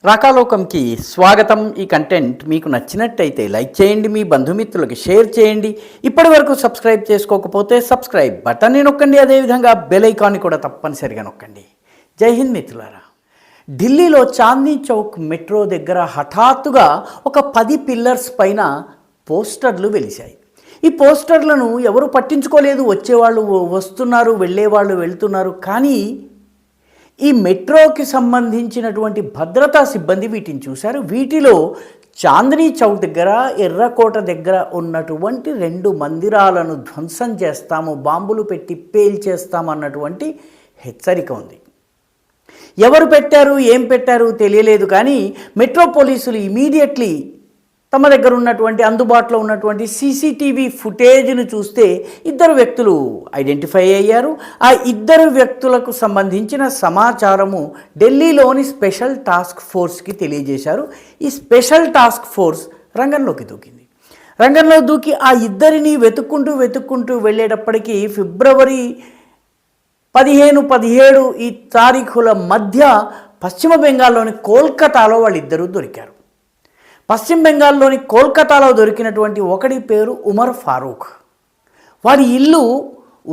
రాకాలోకంకి స్వాగతం. ఈ కంటెంట్ మీకు నచ్చినట్టయితే లైక్ చేయండి, మీ బంధుమిత్రులకి షేర్ చేయండి. ఇప్పటి వరకు సబ్స్క్రైబ్ చేసుకోకపోతే సబ్స్క్రైబ్ బటన్ని నొక్కండి, అదేవిధంగా బెల్ ఐకాన్ని కూడా తప్పనిసరిగా నొక్కండి. జై హింద్ మిత్రులారా. ఢిల్లీలో చాందనీ చౌక్ మెట్రో దగ్గర హఠాత్తుగా ఒక 10 పిల్లర్స్ పైన పోస్టర్లు వెలిశాయి. ఈ పోస్టర్లను ఎవరు పట్టించుకోలేదు. వచ్చేవాళ్ళు వస్తున్నారు, వెళ్ళేవాళ్ళు వెళ్తున్నారు. కానీ ఈ మెట్రోకి సంబంధించినటువంటి భద్రతా సిబ్బంది వీటిని చూశారు. వీటిలో చాందనీ చౌక్ దగ్గర, ఎర్రకోట దగ్గర ఉన్నటువంటి 2 మందిరాలను ధ్వంసం చేస్తాము, బాంబులు పెట్టి పేల్చేస్తాము అన్నటువంటి హెచ్చరిక ఉంది. ఎవరు పెట్టారు, ఏం పెట్టారు తెలియలేదు. కానీ మెట్రో పోలీసులు ఇమీడియట్లీ తమ దగ్గర ఉన్నటువంటి అందుబాటులో ఉన్నటువంటి సీసీటీవీ ఫుటేజ్ను చూస్తే 2 వ్యక్తులు ఐడెంటిఫై అయ్యారు. ఆ 2 వ్యక్తులకు సంబంధించిన సమాచారము ఢిల్లీలోని స్పెషల్ టాస్క్ ఫోర్స్కి తెలియజేశారు. ఈ స్పెషల్ టాస్క్ ఫోర్స్ రంగంలోకి దూకింది. రంగంలో దూకి ఆ 2ని వెతుక్కుంటూ వెళ్ళేటప్పటికీ ఫిబ్రవరి 15, 17 ఈ తారీఖుల మధ్య పశ్చిమ బెంగాల్లోని కోల్కతాలో వాళ్ళిద్దరూ దొరికారు. పశ్చిమ బెంగాల్లోని కోల్కతాలో దొరికినటువంటి ఒకడి పేరు ఉమర్ ఫారూక్. వారి ఇల్లు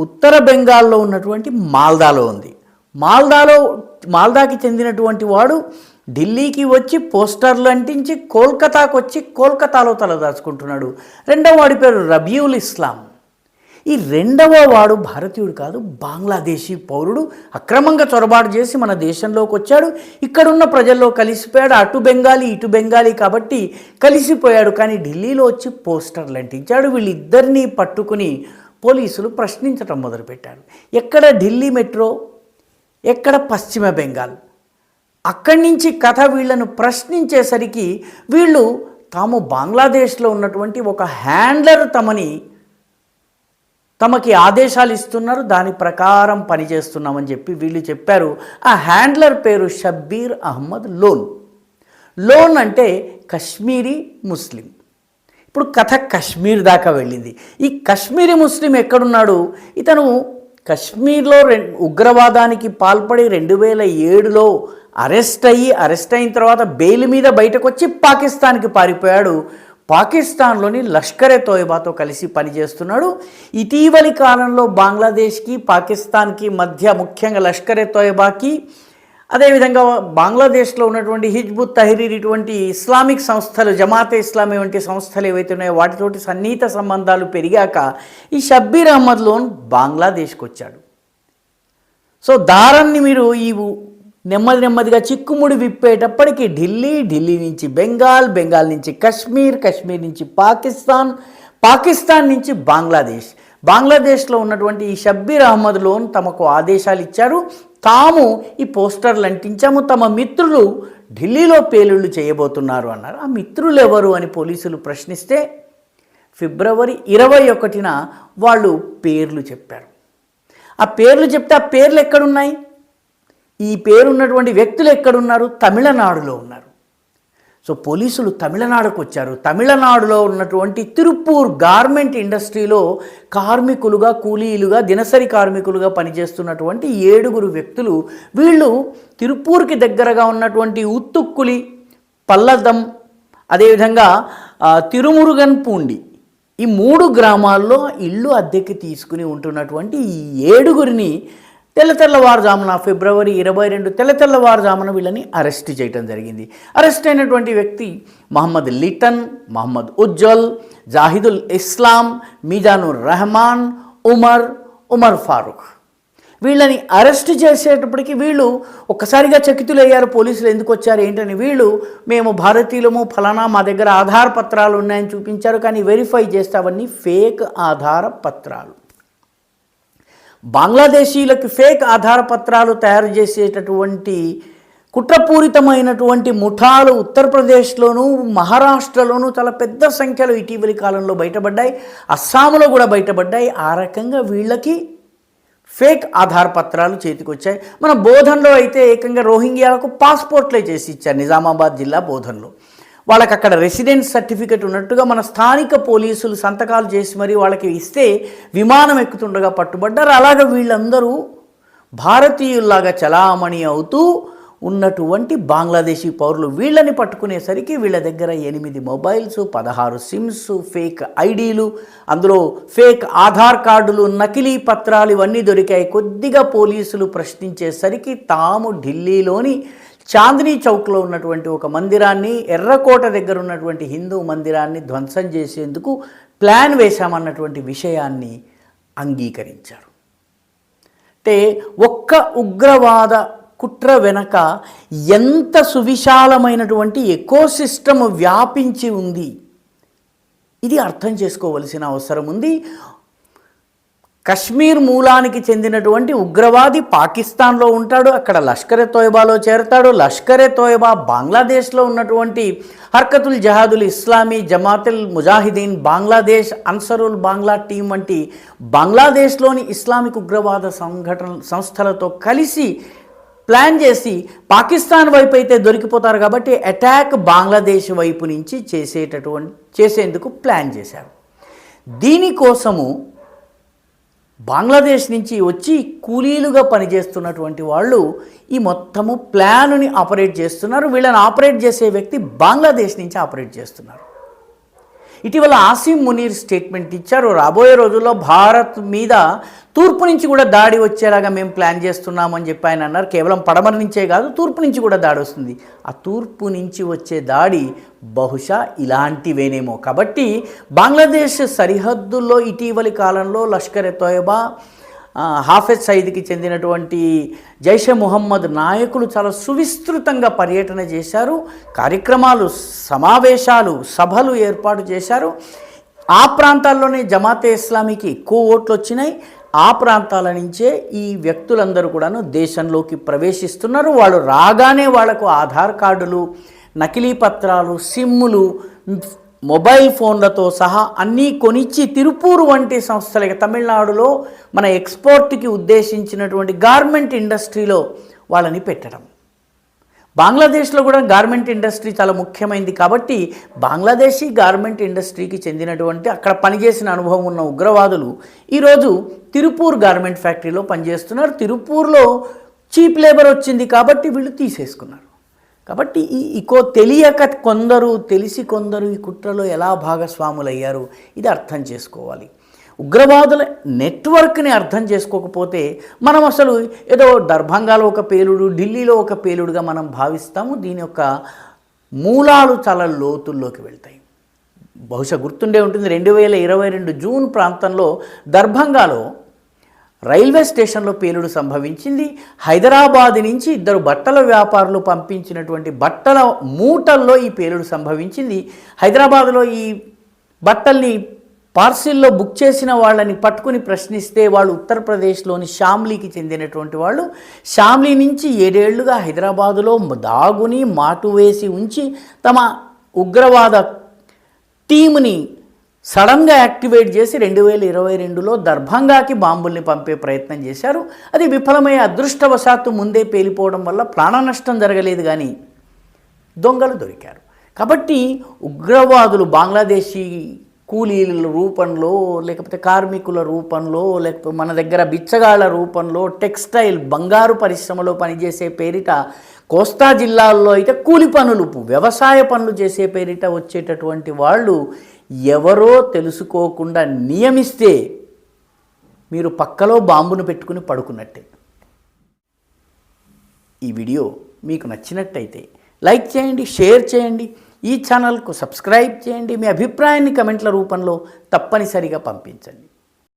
ఉత్తర బెంగాల్లో ఉన్నటువంటి మాల్దాలో ఉంది. మాల్దాకి చెందినటువంటి వాడు ఢిల్లీకి వచ్చి పోస్టర్లు అంటించి కోల్కతాకు వచ్చి కోల్కతాలో తలదాచుకుంటున్నాడు. రెండవ వాడి పేరు రబీఉల్ ఇస్లాం. ఈ రెండవ వాడు భారతీయుడు కాదు, బంగ్లాదేశీ పౌరుడు. అక్రమంగా చొరబాటు చేసి మన దేశంలోకి వచ్చాడు. ఇక్కడున్న ప్రజల్లో కలిసిపోయాడు. అటు బెంగాలీ ఇటు బెంగాలీ కాబట్టి కలిసిపోయాడు. కానీ ఢిల్లీలో వచ్చి పోస్టర్లు అంటించాడు. వీళ్ళిద్దరినీ పట్టుకుని పోలీసులు ప్రశ్నించడం మొదలుపెట్టారు. ఎక్కడ ఢిల్లీ మెట్రో, ఎక్కడ పశ్చిమ బెంగాల్. అక్కడి నుంచి కథ వీళ్లను ప్రశ్నించేసరికి వీళ్ళు తాము బంగ్లాదేశ్లో ఉన్నటువంటి ఒక హ్యాండ్లర్ తమకి ఆదేశాలు ఇస్తున్నారు, దాని ప్రకారం పనిచేస్తున్నామని చెప్పి వీళ్ళు చెప్పారు. ఆ హ్యాండ్లర్ పేరు షబ్బీర్ అహ్మద్ లోన్. లోన్ అంటే కశ్మీరీ ముస్లిం. ఇప్పుడు కథ కశ్మీర్ దాకా వెళ్ళింది. ఈ కశ్మీరీ ముస్లిం ఎక్కడున్నాడు? ఇతను కశ్మీర్లో ఉగ్రవాదానికి పాల్పడి 2007లో అరెస్ట్ అయిన తర్వాత బెయిల్ మీద బయటకు వచ్చి పాకిస్తాన్కి పారిపోయాడు. పాకిస్తాన్లోని లష్కరే తోయబాతో కలిసి పనిచేస్తున్నాడు. ఇటీవలి కాలంలో బంగ్లాదేశ్కి పాకిస్తాన్కి మధ్య, ముఖ్యంగా లష్కరే తోయబాకి, అదేవిధంగా బంగ్లాదేశ్లో ఉన్నటువంటి హిజ్బుత్ తహరీర్ ఇటువంటి ఇస్లామిక్ సంస్థలు, జమాతే ఇస్లామీ వంటి సంస్థలు ఏవైతే ఉన్నాయో వాటితోటి సన్నిహిత సంబంధాలు పెరిగాక ఈ షబ్బీర్ అహ్మద్ లోన్ బంగ్లాదేశ్కి వచ్చాడు. సో దారాన్ని మీరు నెమ్మదిగా చిక్కుముడి విప్పేటప్పటికి ఢిల్లీ నుంచి బెంగాల్ నుంచి కశ్మీర్ నుంచి పాకిస్తాన్ నుంచి బంగ్లాదేశ్లో ఉన్నటువంటి ఈ షబ్బీర్ అహ్మద్ లోన్ తమకు ఆదేశాలు ఇచ్చారు. తాము ఈ పోస్టర్లు అంటించాము, తమ మిత్రులు ఢిల్లీలో పేలుళ్ళు చేయబోతున్నారు అన్నారు. ఆ మిత్రులు ఎవరు అని పోలీసులు ప్రశ్నిస్తే ఫిబ్రవరి 21న వాళ్ళు పేర్లు చెప్పారు. ఆ పేర్లు చెప్తే ఆ పేర్లు ఎక్కడున్నాయి? ఈ పేరున్నటువంటి వ్యక్తులు ఎక్కడున్నారు? తమిళనాడులో ఉన్నారు. సో పోలీసులు తమిళనాడుకు వచ్చారు. తమిళనాడులో ఉన్నటువంటి తిరుపూర్ గార్మెంట్ ఇండస్ట్రీలో కార్మికులుగా, కూలీలుగా, దినసరి కార్మికులుగా పనిచేస్తున్నటువంటి 7 వ్యక్తులు. వీళ్ళు తిరుపూర్కి దగ్గరగా ఉన్నటువంటి ఉత్తుక్కులి, పల్లదం, అదేవిధంగా తిరుమురుగన్ పూండి, ఈ 3 గ్రామాల్లో ఇళ్ళు అద్దెకి తీసుకుని ఉంటున్నటువంటి ఈ 7 తెల్లవారుజామున ఫిబ్రవరి 22 తెల్లవారుజామున వీళ్ళని అరెస్ట్ చేయడం జరిగింది. అరెస్ట్ అయినటువంటి వ్యక్తి మహమ్మద్ లిటన్, మహమ్మద్ ఉజ్జల్, జాహిదుల్ ఇస్లాం, మీజానుర్ రెహమాన్, ఉమర్ ఫారూక్. వీళ్ళని అరెస్ట్ చేసేటప్పటికి వీళ్ళు ఒక్కసారిగా చకితులయ్యారు. పోలీసులు ఎందుకు వచ్చారు ఏంటని. వీళ్ళు మేము భారతీయులము, ఫలానా, మా దగ్గర ఆధార పత్రాలు ఉన్నాయని చూపించారు. కానీ వెరిఫై చేస్తే అవన్నీ ఫేక్ ఆధార పత్రాలు. బంగ్లాదేశీలకు ఫేక్ ఆధార పత్రాలు తయారు చేసేటటువంటి కుట్రపూరితమైనటువంటి ముఠాలు ఉత్తరప్రదేశ్లోను, మహారాష్ట్రలోనూ చాలా పెద్ద సంఖ్యలో ఇటీవలి కాలంలో బయటపడ్డాయి. అస్సాంలో కూడా బయటపడ్డాయి. ఆ రకంగా వీళ్ళకి ఫేక్ ఆధార పత్రాలు చేతికొచ్చాయి. మన బోధన్లో అయితే ఏకంగా రోహింగ్యాలకు పాస్పోర్ట్లే చేసి ఇచ్చారు. నిజామాబాద్ జిల్లా బోధన్లో వాళ్ళకి అక్కడ రెసిడెన్స్ సర్టిఫికెట్ ఉన్నట్టుగా మన స్థానిక పోలీసులు సంతకాలు చేసి మరి వాళ్ళకి ఇస్తే విమానం ఎక్కుతుండగా పట్టుబడ్డారు. అలాగే వీళ్ళందరూ భారతీయుల్లాగా చలామణి అవుతూ ఉన్నటువంటి బంగ్లాదేశీ పౌరులు. వీళ్ళని పట్టుకునేసరికి వీళ్ళ దగ్గర 8 మొబైల్స్, 16 సిమ్స్, ఫేక్ ఐడీలు, అందులో ఫేక్ ఆధార్ కార్డులు, నకిలీ పత్రాలు ఇవన్నీ దొరికాయి. కొద్దిగా పోలీసులు ప్రశ్నించేసరికి తాము ఢిల్లీలోని చాందినీ చౌక్లో ఉన్నటువంటి ఒక మందిరాన్ని, ఎర్రకోట దగ్గర ఉన్నటువంటి హిందూ మందిరాన్ని ధ్వంసం చేసేందుకు ప్లాన్ వేశామన్నటువంటి విషయాన్ని అంగీకరించారు. అంటే ఒక్క ఉగ్రవాద కుట్ర వెనక ఎంత సువిశాలమైనటువంటి ఎకోసిస్టమ్ వ్యాపించి ఉంది, ఇది అర్థం చేసుకోవలసిన అవసరం ఉంది. కశ్మీర్ మూలానికి చెందినటువంటి ఉగ్రవాది పాకిస్తాన్లో ఉంటాడు, అక్కడ లష్కర్ ఎ తోయబాలో చేరతాడు. లష్కర్ ఎ తోయబా బంగ్లాదేశ్లో ఉన్నటువంటి హర్కతుల్ జహాదుల్ ఇస్లామీ, జమాతుల్ ముజాహిదీన్ బంగ్లాదేశ్, అన్సరుల్ బాంగ్లా టీం వంటి బంగ్లాదేశ్లోని ఇస్లామిక్ ఉగ్రవాద సంస్థలతో కలిసి ప్లాన్ చేసి పాకిస్తాన్ వైపు అయితే దొరికిపోతారు కాబట్టి అటాక్ బంగ్లాదేశ్ వైపు నుంచి చేసేందుకు ప్లాన్ చేశారు. దీనికోసము బంగ్లాదేశ్ నుంచి వచ్చి కూలీలుగా పనిచేస్తున్నటువంటి వాళ్ళు ఈ మొత్తము ప్లాన్ని ఆపరేట్ చేస్తున్నారు. వీళ్ళని ఆపరేట్ చేసే వ్యక్తి బంగ్లాదేశ్ నుంచి ఆపరేట్ చేస్తున్నారు. ఇటీవల ఆసిమ్ మునీర్ స్టేట్మెంట్ ఇచ్చారు. రాబోయే రోజుల్లో భారత్ మీద తూర్పు నుంచి కూడా దాడి వచ్చేలాగా మేము ప్లాన్ చేస్తున్నామని చెప్పి ఆయన అన్నారు. కేవలం పడమర నుంచే కాదు, తూర్పు నుంచి కూడా దాడి వస్తుంది. ఆ తూర్పు నుంచి వచ్చే దాడి బహుశా ఇలాంటివేనేమో. కాబట్టి బంగ్లాదేశ్ సరిహద్దుల్లో ఇటీవలి కాలంలో లష్కర్ ఎ తోయబా, హాఫెజ్ సయీద్కి చెందినటువంటి జైషే ముహమ్మద్ నాయకులు చాలా సువిస్తృతంగా పర్యటన చేశారు. కార్యక్రమాలు, సమావేశాలు, సభలు ఏర్పాటు చేశారు. ఆ ప్రాంతాల్లోనే జమాతే ఇస్లామీకి ఎక్కువ ఓట్లు వచ్చినాయి. ఆ ప్రాంతాల నుంచే ఈ వ్యక్తులందరూ కూడాను దేశంలోకి ప్రవేశిస్తున్నారు. వాళ్ళు రాగానే వాళ్లకు ఆధార్ కార్డులు, నకిలీ పత్రాలు, సిమ్ములు, మొబైల్ ఫోన్లతో సహా అన్నీ కొనిచ్చి తిరుపూర్ వంటి సంస్థలకి, తమిళనాడులో మన ఎక్స్పోర్ట్కి ఉద్దేశించినటువంటి గార్మెంట్ ఇండస్ట్రీలో వాళ్ళని పెట్టడం. బంగ్లాదేశ్లో కూడా గార్మెంట్ ఇండస్ట్రీ చాలా ముఖ్యమైనది కాబట్టి బంగ్లాదేశీ గార్మెంట్ ఇండస్ట్రీకి చెందినటువంటి అక్కడ పనిచేసిన అనుభవం ఉన్న ఉగ్రవాదులు ఈరోజు తిరుపూర్ గార్మెంట్ ఫ్యాక్టరీలో పనిచేస్తున్నారు. తిరుపూర్లో చీప్ లేబర్ వచ్చింది కాబట్టి వీళ్ళు తీసేసుకున్నారు. కాబట్టి తెలియక కొందరు, తెలిసి కొందరు ఈ కుట్రలో ఎలా భాగస్వాములయ్యారు, ఇది అర్థం చేసుకోవాలి. ఉగ్రవాదుల నెట్వర్క్ని అర్థం చేసుకోకపోతే మనం అసలు ఏదో దర్భంగాలో ఒక పేలుడు, ఢిల్లీలో ఒక పేలుడుగా మనం భావిస్తాము. దీని యొక్క మూలాలు చాలా లోతుల్లోకి వెళ్తాయి. బహుశా గుర్తుండే ఉంటుంది, 2022 జూన్ ప్రాంతంలో దర్భంగాలో రైల్వే స్టేషన్లో పేలుడు సంభవించింది. హైదరాబాద్ నుంచి 2 బట్టల వ్యాపారులు పంపించినటువంటి బట్టల మూటల్లో ఈ పేలుడు సంభవించింది. హైదరాబాద్లో ఈ బట్టల్ని పార్సిల్లో బుక్ చేసిన వాళ్ళని పట్టుకుని ప్రశ్నిస్తే వాళ్ళు ఉత్తరప్రదేశ్లోని షామ్లీకి చెందినటువంటి వాళ్ళు. షామ్లీ నుంచి 7 ఏళ్లుగా హైదరాబాదులో దాగుని మాటు వేసి ఉంచి తమ ఉగ్రవాద టీంని సడన్గా యాక్టివేట్ చేసి 2022లో దర్భంగాకి బాంబుల్ని పంపే ప్రయత్నం చేశారు. అది విఫలమయ్యే అదృష్టవశాత్తు ముందే పేలిపోవడం వల్ల ప్రాణ నష్టం జరగలేదు, కానీ దొంగలు దొరికారు. కాబట్టి ఉగ్రవాదులు బంగ్లాదేశీ కూలీల రూపంలో, లేకపోతే కార్మికుల రూపంలో, లేకపోతే మన దగ్గర బిచ్చగాళ్ల రూపంలో, టెక్స్టైల్ బంగారు పరిశ్రమలో పనిచేసే పేరిట, కోస్తా జిల్లాల్లో అయితే కూలి పనులు, వ్యవసాయ పనులు చేసే పేరిట వచ్చేటటువంటి వాళ్ళు ఎవరో తెలుసుకోకుండా నియమిస్తే మీరు పక్కలో బాంబును పెట్టుకుని పడుకున్నట్టే. ఈ వీడియో మీకు నచ్చినట్టయితే లైక్ చేయండి, షేర్ చేయండి, ఈ ఛానల్కు సబ్స్క్రైబ్ చేయండి. మీ అభిప్రాయాన్ని కమెంట్ల రూపంలో తప్పనిసరిగా పంపించండి.